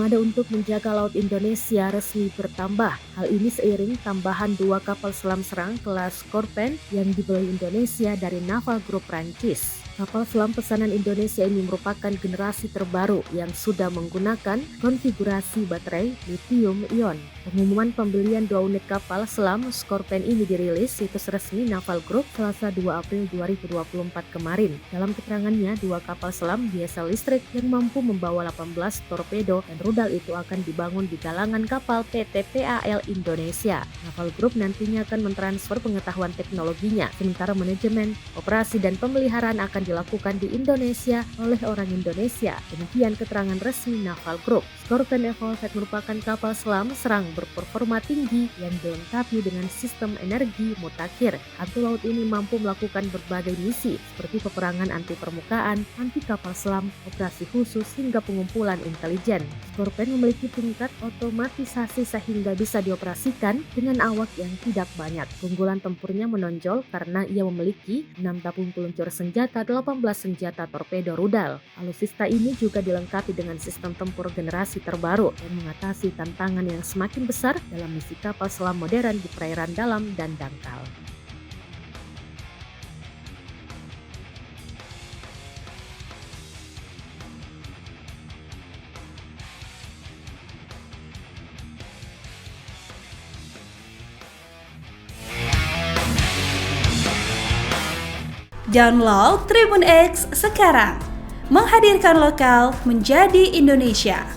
armada untuk menjaga laut Indonesia resmi bertambah. Hal ini seiring tambahan 2 kapal selam serang kelas Scorpène yang dibeli Indonesia dari Naval Group Prancis. Kapal selam pesanan Indonesia ini merupakan generasi terbaru yang sudah menggunakan konfigurasi baterai lithium-ion. Pengumuman pembelian 2 unit kapal selam Scorpène ini dirilis situs resmi Naval Group Selasa 2 April 2024 kemarin. Dalam keterangannya, 2 kapal selam diesel listrik yang mampu membawa 18 torpedo dan rudal itu akan dibangun di galangan kapal PT PAL Indonesia. Naval Group nantinya akan mentransfer pengetahuan teknologinya, sementara manajemen, operasi, dan pemeliharaan akan dilakukan di Indonesia oleh orang Indonesia. Demikian keterangan resmi Naval Group. Scorpène Evolved merupakan kapal selam serang berperforma tinggi yang dilengkapi dengan sistem energi mutakhir. Hantu laut ini mampu melakukan berbagai misi seperti peperangan anti permukaan, anti kapal selam, operasi khusus, hingga pengumpulan intelijen. Scorpène memiliki tingkat otomatisasi sehingga bisa dioperasikan dengan awak yang tidak banyak. Keunggulan tempurnya menonjol karena ia memiliki 6 tabung peluncur senjata, 18 senjata torpedo rudal. Alutsista ini juga dilengkapi dengan sistem tempur generasi terbaru dan mengatasi tantangan yang semakin besar dalam misi kapal selam modern di perairan dalam dan dangkal. Download Tribun X sekarang, menghadirkan lokal menjadi Indonesia.